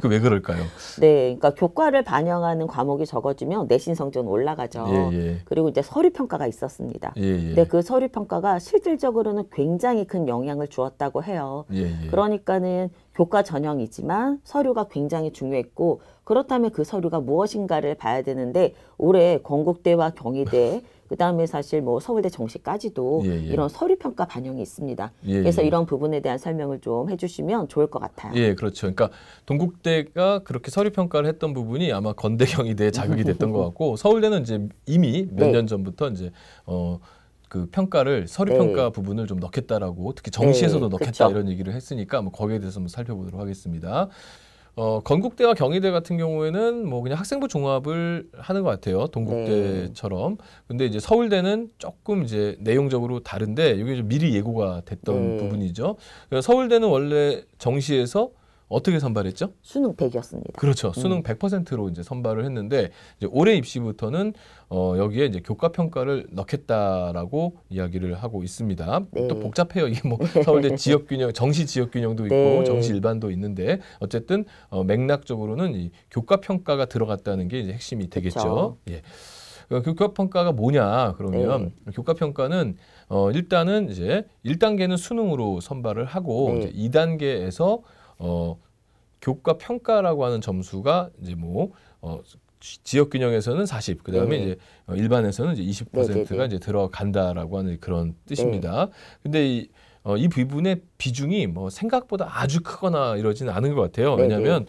[SPEAKER 1] 그 왜 그럴까요?
[SPEAKER 2] 네, 그러니까 교과를 반영하는 과목이 적어지면 내신 성적은 올라가죠.
[SPEAKER 1] 예.
[SPEAKER 2] 그리고 이제 서류 평가가 있었습니다.
[SPEAKER 1] 예.
[SPEAKER 2] 근데 그 서류 평가가 실질적으로는 굉장히 큰 영향을 주었다고 해요.
[SPEAKER 1] 예.
[SPEAKER 2] 그러니까는 교과 전형이지만 서류가 굉장히 중요했고 그렇다면 그 서류가 무엇인가를 봐야 되는데 올해 건국대와 경희대 그다음에 사실 뭐 서울대 정시까지도
[SPEAKER 1] 예.
[SPEAKER 2] 이런 서류 평가 반영이 있습니다.
[SPEAKER 1] 예.
[SPEAKER 2] 그래서 이런 부분에 대한 설명을 좀 해주시면 좋을 것 같아요.
[SPEAKER 1] 예, 그렇죠. 그러니까 동국대가 그렇게 서류 평가를 했던 부분이 아마 건대 경희대 자극이 됐던 것 같고 서울대는 이제 이미 몇 년 전부터 이제 그 평가를 서류 평가 부분을 좀 넣겠다라고 특히 정시에서도 넣겠다
[SPEAKER 2] 그쵸.
[SPEAKER 1] 이런 얘기를 했으니까 뭐 거기에 대해서 한번 살펴보도록 하겠습니다. 건국대와 경희대 같은 경우에는 뭐 그냥 학생부 종합을 하는 것 같아요. 동국대처럼. 근데 이제 서울대는 조금 이제 내용적으로 다른데 이게 좀 미리 예고가 됐던 부분이죠. 서울대는 원래 정시에서 어떻게 선발했죠?
[SPEAKER 2] 수능 100이었습니다.
[SPEAKER 1] 그렇죠. 수능 100%로 이제 선발을 했는데 이제 올해 입시부터는 여기에 이제 교과 평가를 넣겠다라고 이야기를 하고 있습니다.
[SPEAKER 2] 네.
[SPEAKER 1] 또 복잡해요. 이게 뭐 서울대 지역 균형, 정시 지역 균형도 있고
[SPEAKER 2] 네.
[SPEAKER 1] 정시 일반도 있는데 어쨌든 맥락적으로는 이 교과 평가가 들어갔다는 게 이제 핵심이 되겠죠. 예. 교과 평가가 뭐냐? 그러면 교과 평가는 일단은 이제 1단계는 수능으로 선발을 하고 이제 2단계에서 교과 평가라고 하는 점수가 이제 뭐 지역 균형에서는 40, 그다음에 이제 일반에서는 이제 20%가 이제 들어간다라고 하는 그런 뜻입니다. 근데 이 부분의 비중이 뭐 생각보다 아주 크거나 이러지는 않은 것 같아요. 왜냐하면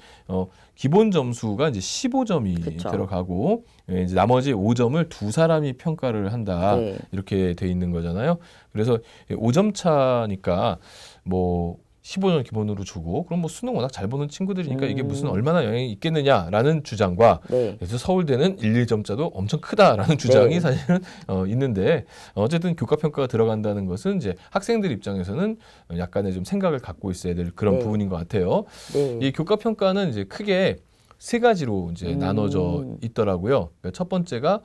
[SPEAKER 1] 기본 점수가 이제 15점이
[SPEAKER 2] 그쵸.
[SPEAKER 1] 들어가고 이제 나머지 5점을 두 사람이 평가를 한다 이렇게 돼 있는 거잖아요. 그래서 5점 차니까 뭐 15점 기본으로 주고 그럼 뭐 수능 워낙 잘 보는 친구들이니까 이게 무슨 얼마나 영향이 있겠느냐라는 주장과 그래서 서울대는 1, 2점짜도 엄청 크다라는 주장이 사실은 있는데 어쨌든 교과평가가 들어간다는 것은 이제 학생들 입장에서는 약간의 좀 생각을 갖고 있어야 될 그런 부분인 것 같아요. 이 교과평가는 이제 크게 세 가지로 이제 나눠져 있더라고요. 그러니까 첫 번째가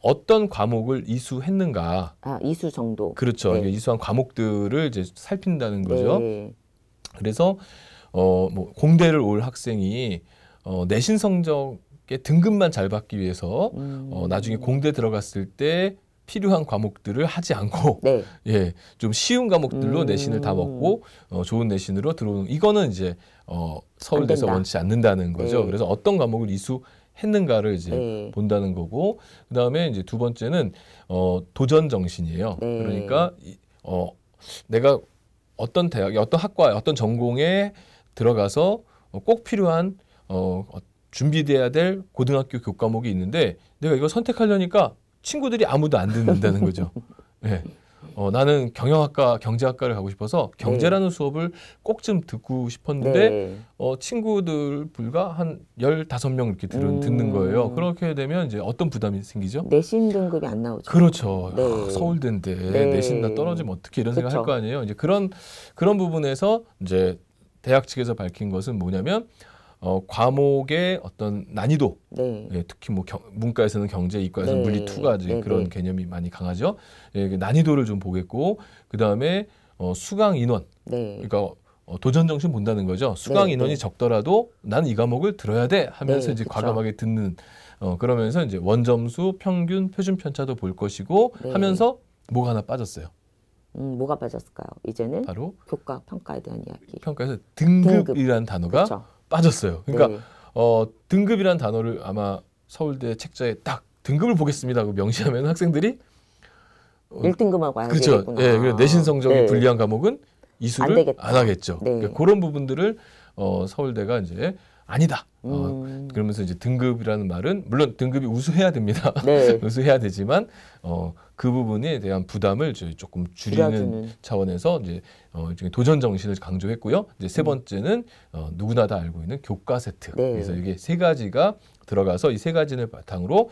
[SPEAKER 1] 어떤 과목을 이수했는가.
[SPEAKER 2] 이수 정도.
[SPEAKER 1] 그렇죠. 이수한 과목들을 이제 살핀다는 거죠. 그래서 뭐 공대를 올 학생이 내신 성적의 등급만 잘 받기 위해서 나중에 공대 들어갔을 때 필요한 과목들을 하지 않고 좀 쉬운 과목들로 내신을 다 먹고 좋은 내신으로 들어오는 이거는 이제 서울대에서 원치 않는다는 거죠. 그래서 어떤 과목을 이수했는가를 이제 본다는 거고 그다음에 이제 두 번째는 도전 정신이에요. 그러니까 내가 어떤 대학에 어떤 학과에 어떤 전공에 들어가서 꼭 필요한 준비돼야 될 고등학교 교과목이 있는데 내가 이거 선택하려니까 친구들이 아무도 안 듣는다는 거죠. 나는 경영학과, 경제학과를 가고 싶어서 경제라는 수업을 꼭 좀 듣고 싶었는데 친구들 불과 한 15명 이렇게 듣는 거예요. 그렇게 되면 이제 어떤 부담이 생기죠?
[SPEAKER 2] 내신 등급이 안 나오죠.
[SPEAKER 1] 그렇죠. 서울대인데 내신 다 떨어지면 어떻게 이런 생각 할 거 아니에요. 이제 그런 부분에서 이제 대학 측에서 밝힌 것은 뭐냐면 과목의 어떤 난이도, 특히 뭐 문과에서는 경제, 이과에서는 물리 2가 이제 그런 개념이 많이 강하죠. 난이도를 좀 보겠고, 그 다음에 수강 인원, 그러니까 도전 정신 본다는 거죠. 수강
[SPEAKER 2] 네,
[SPEAKER 1] 인원이
[SPEAKER 2] 네.
[SPEAKER 1] 적더라도 나는 이 과목을 들어야 돼 하면서
[SPEAKER 2] 네,
[SPEAKER 1] 이제
[SPEAKER 2] 그쵸.
[SPEAKER 1] 과감하게 듣는 그러면서 이제 원점수, 평균, 표준 편차도 볼 것이고
[SPEAKER 2] 네.
[SPEAKER 1] 하면서 뭐가 하나 빠졌어요.
[SPEAKER 2] 뭐가 빠졌을까요? 이제는
[SPEAKER 1] 바로
[SPEAKER 2] 교과 평가에 대한 이야기.
[SPEAKER 1] 평가에서 등급이라는 단어가
[SPEAKER 2] 그쵸.
[SPEAKER 1] 빠졌어요. 그러니까
[SPEAKER 2] 네.
[SPEAKER 1] 등급이라는 단어를 아마 서울대 책자에 딱 등급을 보겠습니다 하고 명시하면 학생들이
[SPEAKER 2] 1등급만 와야
[SPEAKER 1] 그렇죠.
[SPEAKER 2] 되겠구나.
[SPEAKER 1] 예, 그리고 내신 성적이
[SPEAKER 2] 네.
[SPEAKER 1] 불리한 과목은
[SPEAKER 2] 안
[SPEAKER 1] 이수를
[SPEAKER 2] 되겠다.
[SPEAKER 1] 안 하겠죠.
[SPEAKER 2] 네.
[SPEAKER 1] 그러니까 그런 부분들을 서울대가 이제 아니다. 그러면서 이제 등급이라는 말은 물론 등급이 우수해야 됩니다.
[SPEAKER 2] 네.
[SPEAKER 1] 우수해야 되지만 그 부분에 대한 부담을 조금 줄이는
[SPEAKER 2] 줄여주는.
[SPEAKER 1] 차원에서 이제 일종의 도전 정신을 강조했고요. 이제 세 번째는 누구나 다 알고 있는 교과 세트.
[SPEAKER 2] 네.
[SPEAKER 1] 그래서 이게 세 가지가 들어가서 이 세 가지를 바탕으로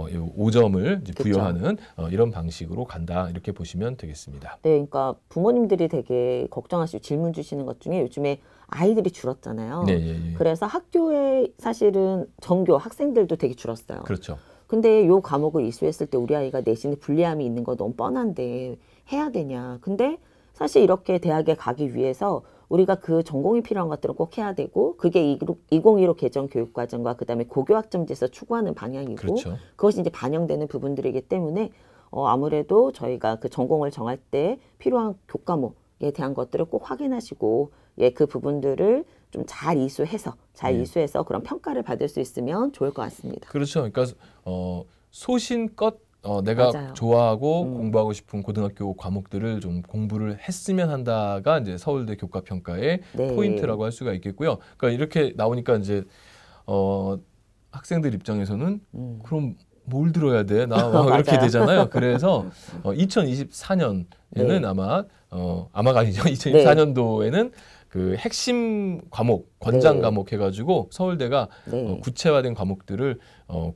[SPEAKER 1] 이 5점을 이제 부여하는 이런 방식으로 간다 이렇게 보시면 되겠습니다.
[SPEAKER 2] 네, 그러니까 부모님들이 되게 걱정하시고 질문 주시는 것 중에 요즘에 아이들이 줄었잖아요.
[SPEAKER 1] 네, 예, 예.
[SPEAKER 2] 그래서 학교에 사실은 전교 학생들도 되게 줄었어요.
[SPEAKER 1] 그렇죠.
[SPEAKER 2] 근데 요 과목을 이수했을 때 우리 아이가 내신에 불리함이 있는 거 너무 뻔한데 해야 되냐. 근데 사실 이렇게 대학에 가기 위해서 우리가 그 전공이 필요한 것들은 꼭 해야 되고 그게 2015 개정 교육과정과 그다음에 고교학점제에서 추구하는 방향이고
[SPEAKER 1] 그렇죠.
[SPEAKER 2] 그것이 이제 반영되는 부분들이기 때문에 아무래도 저희가 그 전공을 정할 때 필요한 교과목에 대한 것들을 꼭 확인하시고 그 부분들을 좀 잘 이수해서 그런 평가를 받을 수 있으면 좋을 것 같습니다.
[SPEAKER 1] 그렇죠. 그러니까 소신껏 내가
[SPEAKER 2] 맞아요.
[SPEAKER 1] 좋아하고 공부하고 싶은 고등학교 과목들을 좀 공부를 했으면 한다가 이제 서울대 교과평가의
[SPEAKER 2] 네.
[SPEAKER 1] 포인트라고 할 수가 있겠고요. 그러니까 이렇게 나오니까 이제 학생들 입장에서는 그럼 뭘 들어야 돼? 나 이렇게
[SPEAKER 2] 맞아요.
[SPEAKER 1] 되잖아요. 그래서 2024년에는
[SPEAKER 2] 네.
[SPEAKER 1] 아마가 아니죠. 2024년도에는 그 핵심 과목, 권장
[SPEAKER 2] 네.
[SPEAKER 1] 과목 해가지고 서울대가
[SPEAKER 2] 네.
[SPEAKER 1] 구체화된 과목들을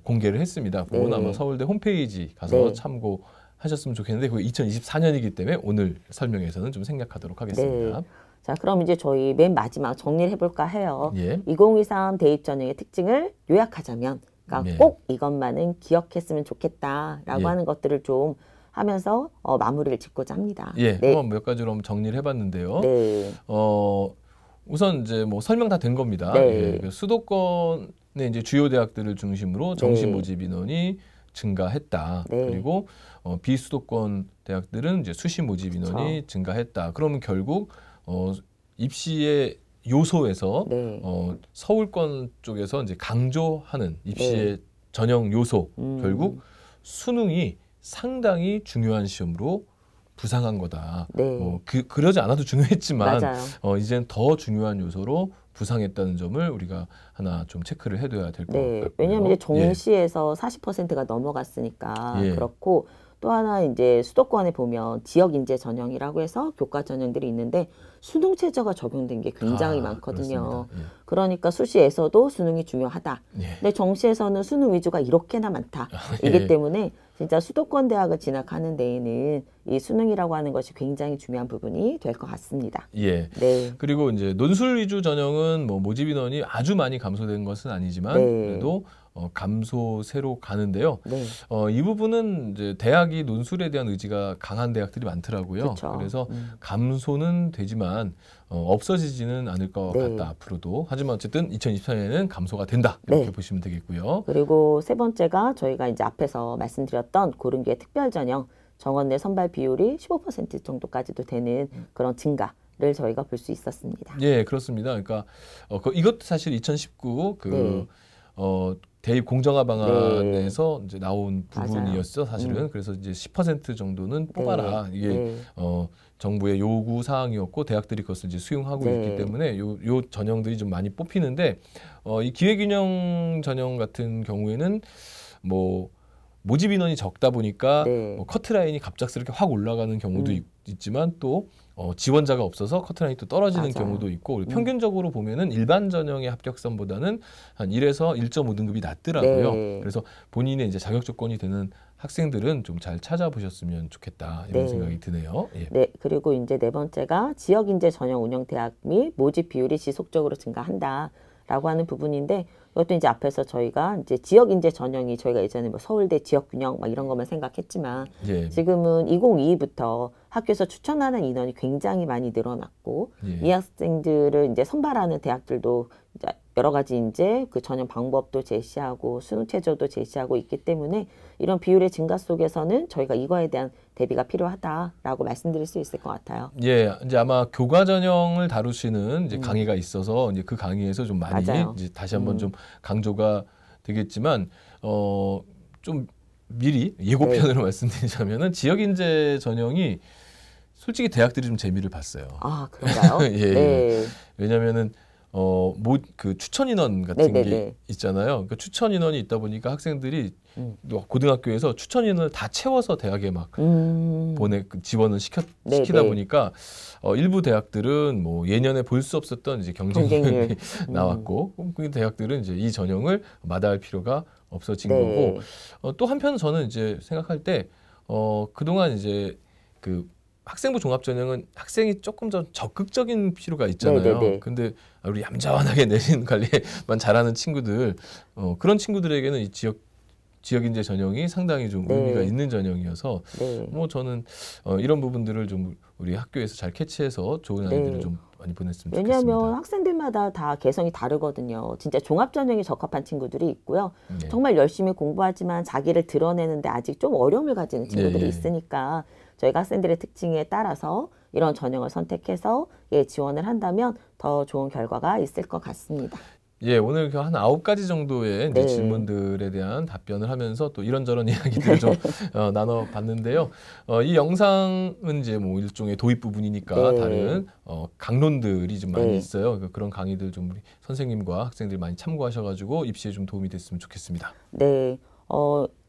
[SPEAKER 1] 공개를 했습니다. 그건
[SPEAKER 2] 네.
[SPEAKER 1] 아마 서울대 홈페이지 가서
[SPEAKER 2] 네.
[SPEAKER 1] 참고하셨으면 좋겠는데 그게 2024년이기 때문에 오늘 설명에서는 좀 생략하도록 하겠습니다.
[SPEAKER 2] 네. 자, 그럼 이제 저희 맨 마지막 정리를 해볼까 해요.
[SPEAKER 1] 예.
[SPEAKER 2] 2023 대입 전형의 특징을 요약하자면, 그러니까
[SPEAKER 1] 예.
[SPEAKER 2] 꼭 이것만은 기억했으면 좋겠다라고
[SPEAKER 1] 예.
[SPEAKER 2] 하는 것들을 좀 하면서 마무리를 짓고자 합니다.
[SPEAKER 1] 예,
[SPEAKER 2] 네.
[SPEAKER 1] 한번 몇 가지로 한번 정리를 해봤는데요.
[SPEAKER 2] 네.
[SPEAKER 1] 우선 이제 뭐 설명 다 된 겁니다.
[SPEAKER 2] 네.
[SPEAKER 1] 예, 그 수도권의 이제 주요 대학들을 중심으로 정시 모집 인원이 증가했다.
[SPEAKER 2] 네.
[SPEAKER 1] 그리고 비수도권 대학들은 이제 수시 모집 인원이
[SPEAKER 2] 그쵸.
[SPEAKER 1] 증가했다. 그러면 결국 입시의 요소에서
[SPEAKER 2] 네.
[SPEAKER 1] 서울권 쪽에서 이제 강조하는 입시의 전형 요소 결국 수능이 상당히 중요한 시험으로 부상한 거다.
[SPEAKER 2] 네.
[SPEAKER 1] 그러지 않아도 중요했지만
[SPEAKER 2] 맞아요.
[SPEAKER 1] 이제는 더 중요한 요소로 부상했다는 점을 우리가 하나 좀 체크를 해둬야 될 것
[SPEAKER 2] 네.
[SPEAKER 1] 같고요.
[SPEAKER 2] 왜냐하면 이제 정시에서 40%가 넘어갔으니까
[SPEAKER 1] 예.
[SPEAKER 2] 그렇고 또 하나 이제 수도권에 보면 지역 인재 전형이라고 해서 교과 전형들이 있는데 수능 최저가 적용된 게 굉장히 많거든요.
[SPEAKER 1] 그렇습니다. 예.
[SPEAKER 2] 그러니까 수시에서도 수능이 중요하다.
[SPEAKER 1] 예.
[SPEAKER 2] 근데 정시에서는 수능 위주가 이렇게나 많다.
[SPEAKER 1] 예.
[SPEAKER 2] 이기 때문에 진짜 수도권 대학을 진학하는 데에는 이 수능이라고 하는 것이 굉장히 중요한 부분이 될 것 같습니다.
[SPEAKER 1] 예.
[SPEAKER 2] 네.
[SPEAKER 1] 그리고 이제 논술 위주 전형은 뭐 모집 인원이 아주 많이 감소된 것은 아니지만
[SPEAKER 2] 네.
[SPEAKER 1] 그래도 감소세로 가는데요.
[SPEAKER 2] 네.
[SPEAKER 1] 이 부분은 이제 대학이 논술에 대한 의지가 강한 대학들이 많더라고요.
[SPEAKER 2] 그쵸.
[SPEAKER 1] 그래서 감소는 되지만 없어지지는 않을 것
[SPEAKER 2] 네.
[SPEAKER 1] 같다 앞으로도. 하지만 어쨌든 2024년에는 감소가 된다 이렇게
[SPEAKER 2] 네.
[SPEAKER 1] 보시면 되겠고요.
[SPEAKER 2] 그리고 세 번째가 저희가 이제 앞에서 말씀드렸던 고른기의 특별 전형 정원 내 선발 비율이 15% 정도까지도 되는 그런 증가를 저희가 볼 수 있었습니다.
[SPEAKER 1] 예, 그렇습니다. 그러니까 이것도 사실 2019
[SPEAKER 2] 네.
[SPEAKER 1] 대입 공정화 방안에서 이제 나온 부분이었죠, 사실은.
[SPEAKER 2] 맞아요.
[SPEAKER 1] 그래서 이제 10% 정도는 뽑아라. 이게
[SPEAKER 2] 네.
[SPEAKER 1] 정부의 요구 사항이었고 대학들이 그것을 이제 수용하고
[SPEAKER 2] 네.
[SPEAKER 1] 있기 때문에 요 전형들이 좀 많이 뽑히는데 이 기회균형 전형 같은 경우에는 뭐 모집 인원이 적다 보니까
[SPEAKER 2] 네.
[SPEAKER 1] 뭐 커트라인이 갑작스럽게 확 올라가는 경우도 있지만 또 지원자가 없어서 커트라인이 또 떨어지는
[SPEAKER 2] 맞아요.
[SPEAKER 1] 경우도 있고 평균적으로 보면은 일반 전형의 합격선보다는 한 1에서 1.5등급이 낮더라고요.
[SPEAKER 2] 네.
[SPEAKER 1] 그래서 본인의 이제 자격 조건이 되는 학생들은 좀 잘 찾아보셨으면 좋겠다 이런
[SPEAKER 2] 네.
[SPEAKER 1] 생각이 드네요. 예.
[SPEAKER 2] 네, 그리고 이제 네 번째가 지역 인재 전형 운영 대학 및 모집 비율이 지속적으로 증가한다라고 라고 하는 부분인데 이것도 이제 앞에서 저희가 이제 지역 인재 전형이 저희가 예전에 뭐 서울대 지역 균형 막 이런 것만 생각했지만
[SPEAKER 1] 예.
[SPEAKER 2] 지금은 2022부터 학교에서 추천하는 인원이 굉장히 많이 늘어났고
[SPEAKER 1] 예.
[SPEAKER 2] 이 학생들을 이제 선발하는 대학들도 이제 여러 가지 이제 그 전형 방법도 제시하고 수능 체제도 제시하고 있기 때문에 이런 비율의 증가 속에서는 저희가 이거에 대한 대비가 필요하다라고 말씀드릴 수 있을 것 같아요.
[SPEAKER 1] 예, 이제 아마 교과 전형을 다루시는 이제 강의가 있어서 이제 그 강의에서 좀 많이
[SPEAKER 2] 맞아요.
[SPEAKER 1] 이제 다시 한번 좀 강조가 되겠지만 좀 미리 예고편으로 말씀드리자면은 지역 인재 전형이 솔직히 대학들이 좀 재미를 봤어요.
[SPEAKER 2] 아, 그런가요?
[SPEAKER 1] 예,
[SPEAKER 2] 네.
[SPEAKER 1] 왜냐면은 그 추천 인원 같은
[SPEAKER 2] 네네네.
[SPEAKER 1] 게 있잖아요. 그 추천 인원이 있다 보니까 학생들이 고등학교에서 추천 인원을 다 채워서 대학에 막 지원을 시키다
[SPEAKER 2] 네네.
[SPEAKER 1] 보니까 일부 대학들은 뭐 예년에 볼 수 없었던 이제 경쟁률이 나왔고 그 대학들은 이제 이 전형을 마다할 필요가 없어진
[SPEAKER 2] 네.
[SPEAKER 1] 거고 또 한편 저는 이제 생각할 때 그동안 이제 그 학생부 종합전형은 학생이 조금 더 적극적인 필요가 있잖아요.
[SPEAKER 2] 네네네.
[SPEAKER 1] 근데 우리 얌전하게 내신 관리만 잘하는 친구들 그런 친구들에게는 이 지역인재 전형이 상당히 좀
[SPEAKER 2] 네.
[SPEAKER 1] 의미가 있는 전형이어서
[SPEAKER 2] 네.
[SPEAKER 1] 뭐 저는 이런 부분들을 좀 우리 학교에서 잘 캐치해서 좋은 아이들을
[SPEAKER 2] 네.
[SPEAKER 1] 좀 많이 보냈으면
[SPEAKER 2] 왜냐하면
[SPEAKER 1] 좋겠습니다.
[SPEAKER 2] 학생들마다 다 개성이 다르거든요. 진짜 종합전형에 적합한 친구들이 있고요.
[SPEAKER 1] 네.
[SPEAKER 2] 정말 열심히 공부하지만 자기를 드러내는데 아직 좀 어려움을 가지는 친구들이
[SPEAKER 1] 예.
[SPEAKER 2] 있으니까 저희가 학생들의 특징에 따라서 이런 전형을 선택해서 지원을 한다면 더 좋은 결과가 있을 것 같습니다.
[SPEAKER 1] 예, 오늘 한 9가지 정도의 이제
[SPEAKER 2] 네.
[SPEAKER 1] 질문들에 대한 답변을 하면서 또 이런저런 이야기들을 좀 나눠봤는데요. 이 영상은 이제 뭐 일종의 도입 부분이니까
[SPEAKER 2] 네.
[SPEAKER 1] 다른 강론들이 좀 많이
[SPEAKER 2] 네.
[SPEAKER 1] 있어요. 그런 강의들 좀 우리 선생님과 학생들이 많이 참고하셔가지고 입시에 좀 도움이 됐으면 좋겠습니다.
[SPEAKER 2] 네,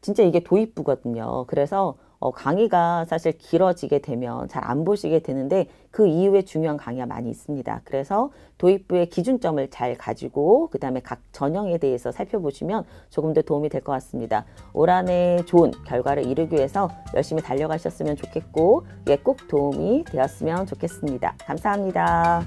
[SPEAKER 2] 진짜 이게 도입부거든요. 그래서 강의가 사실 길어지게 되면 잘 안 보시게 되는데 그 이후에 중요한 강의가 많이 있습니다. 그래서 도입부의 기준점을 잘 가지고 그다음에 각 전형에 대해서 살펴보시면 조금 더 도움이 될 것 같습니다. 올 한 해 좋은 결과를 이루기 위해서 열심히 달려가셨으면 좋겠고 꼭 도움이 되었으면 좋겠습니다. 감사합니다.